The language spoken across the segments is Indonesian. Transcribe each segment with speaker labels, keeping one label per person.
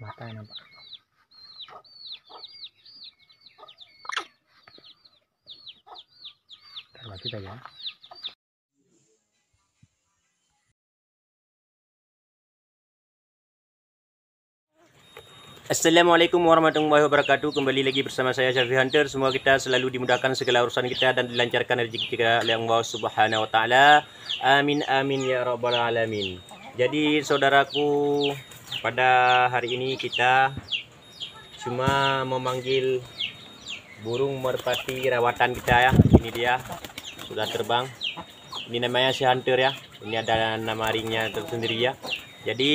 Speaker 1: Mata nampak. Terima kita ya.
Speaker 2: Assalamualaikum warahmatullahi wabarakatuh. Kembali lagi bersama saya Syafi Hunter. Semoga kita selalu dimudahkan segala urusan kita dan dilancarkan rezeki kita oleh Allah Subhanahu wa taala. Amin amin ya rabbal alamin. Jadi saudaraku, pada hari ini kita cuma memanggil burung merpati rawatan kita ya. Ini dia sudah terbang. Ini namanya si Hunter ya. Ini ada nama ringnya tersendiri ya. Jadi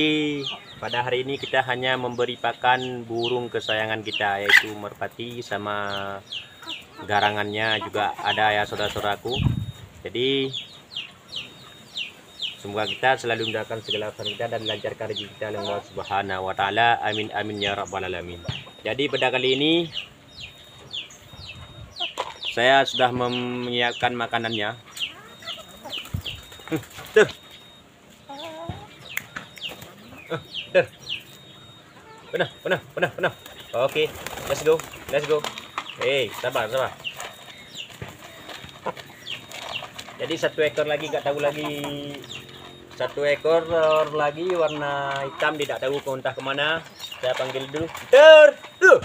Speaker 2: pada hari ini kita hanya memberi pakan burung kesayangan kita, yaitu merpati sama garangannya juga ada ya saudara-saudaraku. Jadi semoga kita selalu mendapatkan segala urusan kita dan lancarkan rezeki kita oleh Allah Subhanahu wa taala. Amin amin ya rabbal alamin. Jadi pada kali ini saya sudah menyiapkan makanannya. Tuh. Benar. Oke, let's go. Hey, sabar. Jadi satu ekor lagi nggak tahu lagi. Satu ekor lagi warna hitam tidak tahu entah kemana. Saya panggil dulu. Tuh.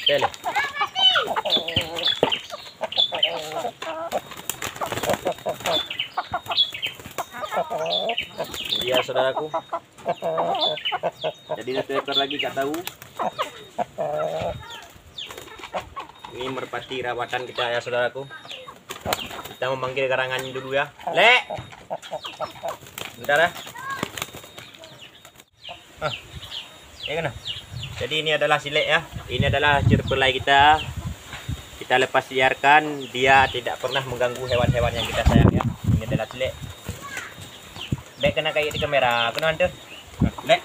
Speaker 2: Tele. Dia saudaraku. Jadi satu ekor lagi gak tahu. Ini merpati rawatan kita ya saudaraku. Kita memanggil garangannya dulu ya. Le. Bentar ya. Kena. Jadi ini adalah silek ya. Ini adalah cirpelai kita. Kita lepas liarkan, dia tidak pernah mengganggu hewan-hewan yang kita sayang ya. Ini adalah silek. Lek kena kayak di kamera, kena Hunter. Lek.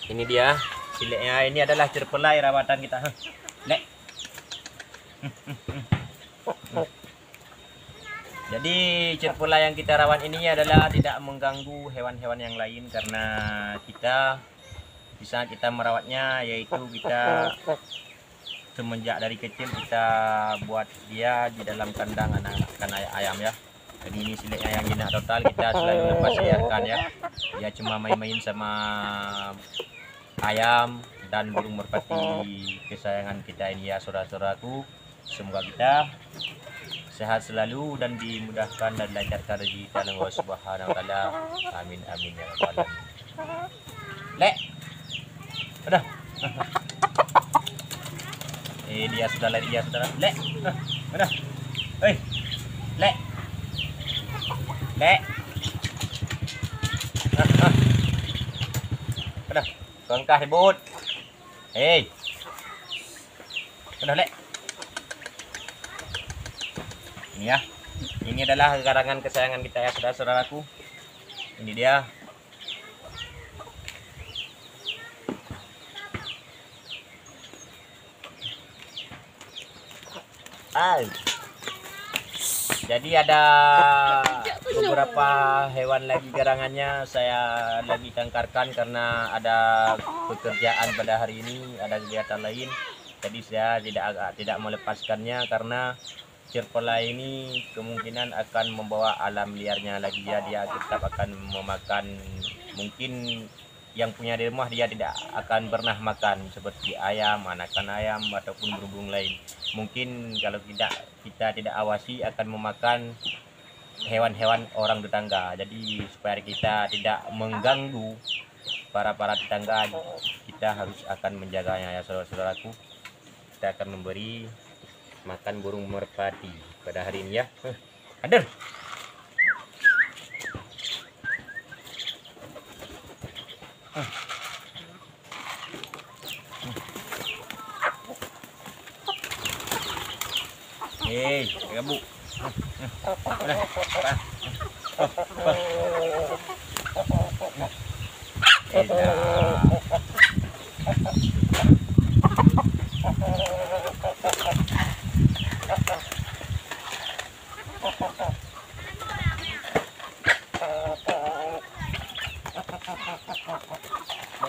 Speaker 2: Ini dia sileknya. Ini adalah cirpelai rawatan kita. Lek. Jadi cirpelai yang kita rawat ini adalah tidak mengganggu hewan-hewan yang lain karena kita bisa kita merawatnya, yaitu kita semenjak dari kecil kita buat dia di dalam kandang anakan ayam ya. Jadi ini sileknya yang jinak total, kita selalu lepas liarkan ya. Dia cuma main-main sama ayam dan burung merpati kesayangan kita ini ya saudara-saudaraku. Semoga kita sehat selalu dan dimudahkan dan lancarkan rezeki kita oleh Allah Subhanahu wa taala. Amin amin ya rabbal alamin. Lek. Udah. Dia sudah lari ya saudara. Lek. Mana? Hei. Lek. Udah. Kongkah ribut. Hei. Udah, Lek. Ini ya. Ini adalah garangan kesayangan kita ya saudara-saudaraku. Ini dia. Jadi ada beberapa hewan lagi garangannya saya lagi tangkarkan karena ada pekerjaan pada hari ini, ada kegiatan lain. Jadi saya tidak melepaskannya karena cirpelai ini kemungkinan akan membawa alam liarnya lagi ya. Dia tetap akan memakan, mungkin yang punya di rumah dia tidak akan pernah makan seperti ayam, anakan ayam ataupun burung lain. Mungkin kalau kita tidak awasi akan memakan hewan-hewan orang tetangga. Jadi supaya kita tidak mengganggu para tetangga, kita harus akan menjaganya ya saudara-saudaraku. Kita akan memberi makan burung merpati pada hari ini ya. Hadir. Hei, kamu.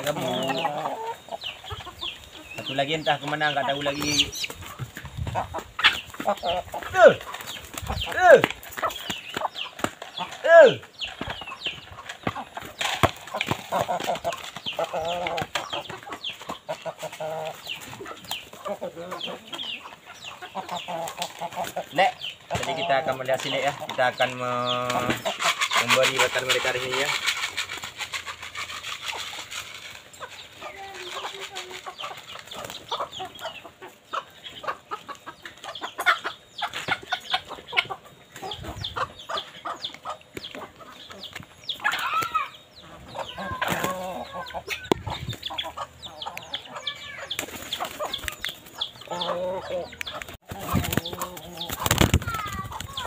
Speaker 2: Kamu. Satu lagi entah kemana, nggak tahu lagi. Lek, jadi kita akan melihat sini ya. Kita akan memberi makan mereka hari ini ya.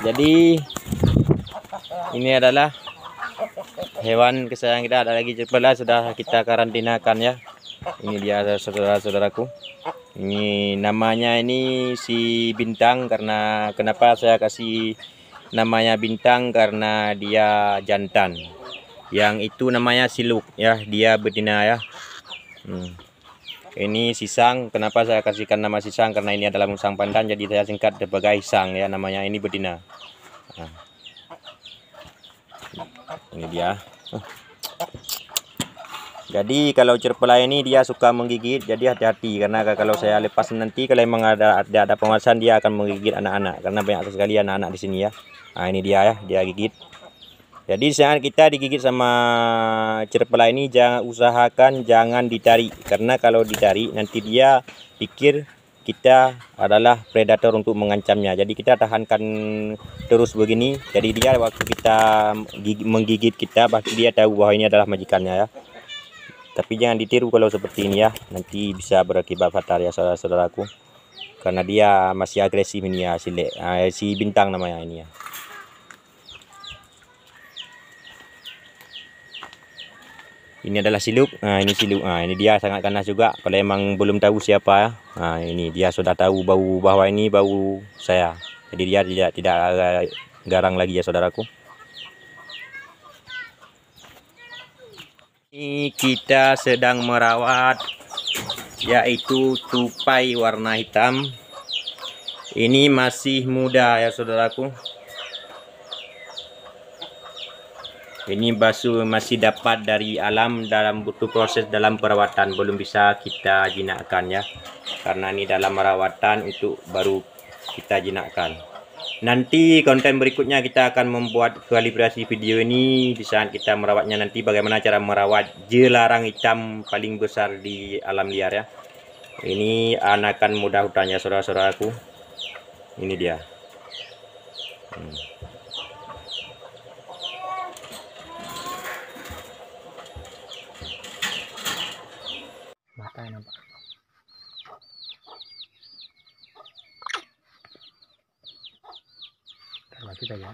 Speaker 2: Jadi ini adalah hewan kesayangan kita, ada lagi cepela sudah kita karantinakan ya. Ini dia saudara-saudaraku. Ini namanya ini si Bintang, karena kenapa saya kasih namanya Bintang karena dia jantan. Yang itu namanya Siluk ya, dia betina ya. Ini Sisang, kenapa saya kasihkan nama Sisang karena ini adalah musang pandan, jadi saya singkat sebagai Sang ya, namanya ini betina. Nah, ini dia. Jadi kalau cerpela ini dia suka menggigit, jadi hati-hati karena kalau saya lepas nanti kalau memang ada pengawasan dia akan menggigit anak-anak, karena banyak sekali anak-anak di sini ya. Nah ini dia ya, dia gigit. Jadi saat kita digigit sama cerpela ini usahakan jangan ditarik, karena kalau ditarik nanti dia pikir kita adalah predator untuk mengancamnya. Jadi kita tahankan terus begini. Jadi dia waktu kita menggigit kita pasti dia tahu bahwa ini adalah majikannya ya. Tapi jangan ditiru kalau seperti ini ya, nanti bisa berakibat fatal ya saudara-saudaraku. Karena dia masih agresif ini ya, si Bintang namanya ini ya. Ini adalah Siluk. Nah ini Siluk. Nah ini dia sangat ganas juga. Kalau emang belum tahu siapa ya. Nah ini dia sudah tahu bau, bahwa ini bau saya. Jadi dia tidak garang lagi ya saudaraku. Ini kita sedang merawat yaitu tupai warna hitam. Ini masih muda ya saudaraku. Ini masih dapat dari alam, dalam butuh proses dalam perawatan, belum bisa kita jinakkan ya. Karena ini dalam perawatan itu baru kita jinakkan. Nanti konten berikutnya kita akan membuat kalibrasi video ini di saat kita merawatnya, nanti bagaimana cara merawat jelarang hitam paling besar di alam liar ya. Ini anakan muda hutannya saudara-saudaraku. Ini dia. Mata nampak. Kalau kita ya.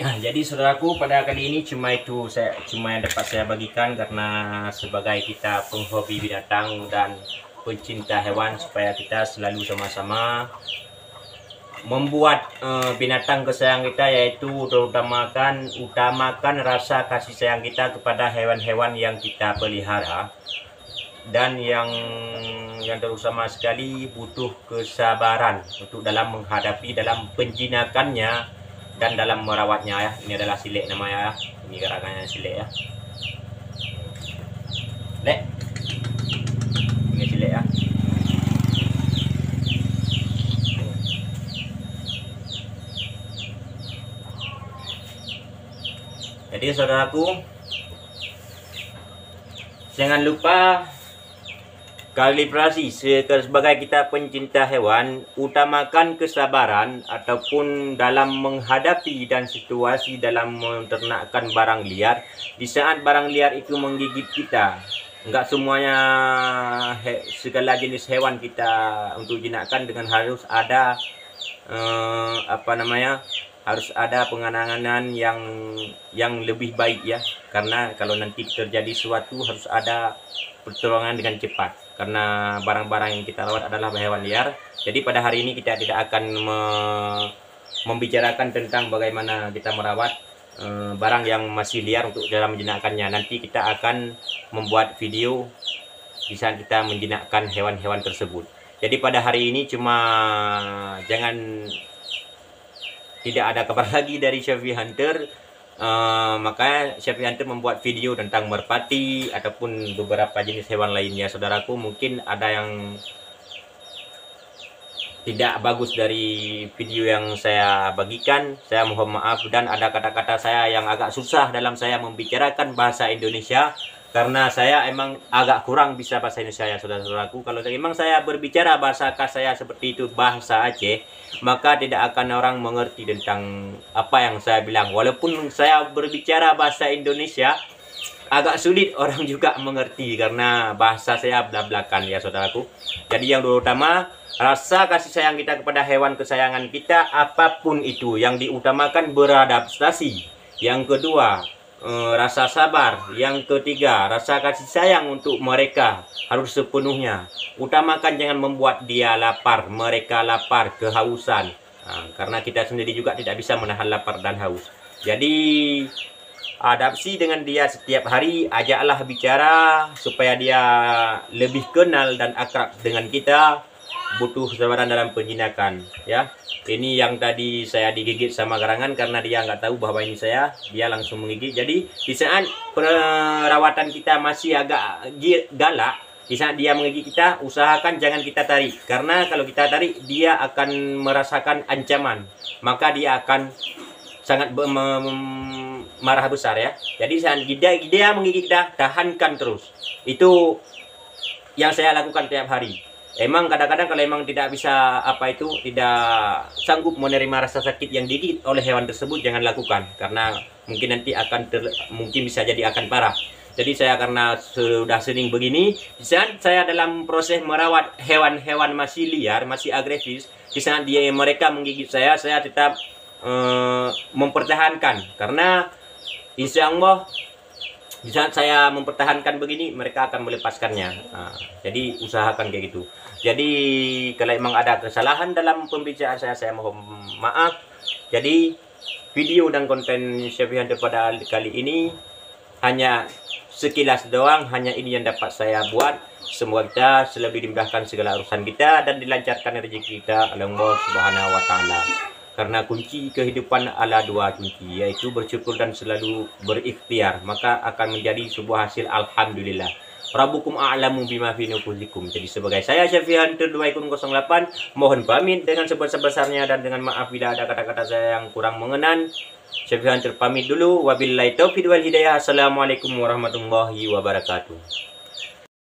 Speaker 2: Nah, jadi saudaraku, pada kali ini cuma yang dapat saya bagikan, karena sebagai kita penghobi binatang dan pencinta hewan, supaya kita selalu sama-sama membuat binatang kesayangan kita, yaitu utamakan rasa kasih sayang kita kepada hewan-hewan yang kita pelihara, dan yang terutama sekali butuh kesabaran untuk dalam menghadapi, dalam penjinakannya dan dalam merawatnya ya. Ini adalah Silek namanya ya. Ini garagannya Silek ya. Lek. Ini Silek ya. Jadi saudaraku, jangan lupa kalibrasi sebagai kita pencinta hewan, utamakan kesabaran ataupun dalam menghadapi dan situasi dalam menternakkan barang liar. Di saat barang liar itu menggigit kita, Enggak semuanya segala jenis hewan kita untuk jinakkan dengan harus ada apa namanya, harus ada penanganan yang lebih baik ya, karena kalau nanti terjadi sesuatu harus ada pertolongan dengan cepat, karena barang-barang yang kita rawat adalah hewan liar. Jadi pada hari ini kita tidak akan membicarakan tentang bagaimana kita merawat barang yang masih liar untuk dalam menjinakkannya. Nanti kita akan membuat video di saat kita menjinakkan hewan-hewan tersebut. Jadi pada hari ini cuma jangan tidak ada kabar lagi dari Chevy Hunter. Maka Chevy Hunter membuat video tentang merpati ataupun beberapa jenis hewan lainnya. Saudaraku, mungkin ada yang tidak bagus dari video yang saya bagikan, saya mohon maaf, dan ada kata-kata saya yang agak susah dalam saya membicarakan bahasa Indonesia karena saya emang agak kurang bisa bahasa Indonesia ya saudara-saudaraku. Kalau memang saya berbicara bahasa khas saya seperti itu, bahasa Aceh, maka tidak akan orang mengerti tentang apa yang saya bilang. Walaupun saya berbicara bahasa Indonesia, agak sulit orang juga mengerti karena bahasa saya belak-belakan ya saudaraku. Jadi yang terutama, rasa kasih sayang kita kepada hewan kesayangan kita, apapun itu, yang diutamakan beradaptasi. Yang kedua, rasa sabar. Yang ketiga, rasa kasih sayang untuk mereka harus sepenuhnya. Utamakan jangan membuat dia lapar, mereka lapar, kehausan. Karena kita sendiri juga tidak bisa menahan lapar dan haus. Jadi adaptasi dengan dia setiap hari, ajaklah bicara supaya dia lebih kenal dan akrab dengan kita. Butuh kesabaran dalam penjinakan ya. Ini yang tadi saya digigit sama garangan karena dia nggak tahu bahwa ini saya, dia langsung menggigit. Jadi di saat perawatan kita masih agak galak, di saat dia menggigit kita, usahakan jangan kita tarik, karena kalau kita tarik dia akan merasakan ancaman, maka dia akan sangat marah besar ya. Jadi saat dia menggigit kita, tahankan terus. Itu yang saya lakukan tiap hari. Emang kadang-kadang kalau emang tidak bisa tidak sanggup menerima rasa sakit yang digigit oleh hewan tersebut, jangan lakukan, karena mungkin nanti mungkin bisa jadi akan parah. Jadi saya karena sudah sering begini, di saat saya dalam proses merawat hewan-hewan masih liar, masih agresif, di saat mereka menggigit saya tetap mempertahankan, karena insya Allah di saat saya mempertahankan begini, mereka akan melepaskannya. Jadi usahakan kayak gitu. Jadi kalau memang ada kesalahan dalam pembicaraan saya mohon maaf. Jadi video dan konten Chevy Hunter pada kali ini hanya sekilas doang, hanya ini yang dapat saya buat. Semoga kita lebih dimudahkan segala urusan kita dan dilancarkan rezeki kita oleh Allah Subhanahu wa taala. Karena kunci kehidupan adalah dua kunci, yaitu bersyukur dan selalu berikhtiar, maka akan menjadi sebuah hasil alhamdulillah. Rabbukum a'lamu bima fi nufusikum. Jadi sebagai saya Chevy Hunter 2008 mohon pamit dengan sebesar-besarnya dan dengan maaf bila ada kata-kata saya yang kurang mengenan. Chevy Hunter pamit dulu. Wabillahi taufiq wal hidayah. Assalamualaikum warahmatullahi wabarakatuh.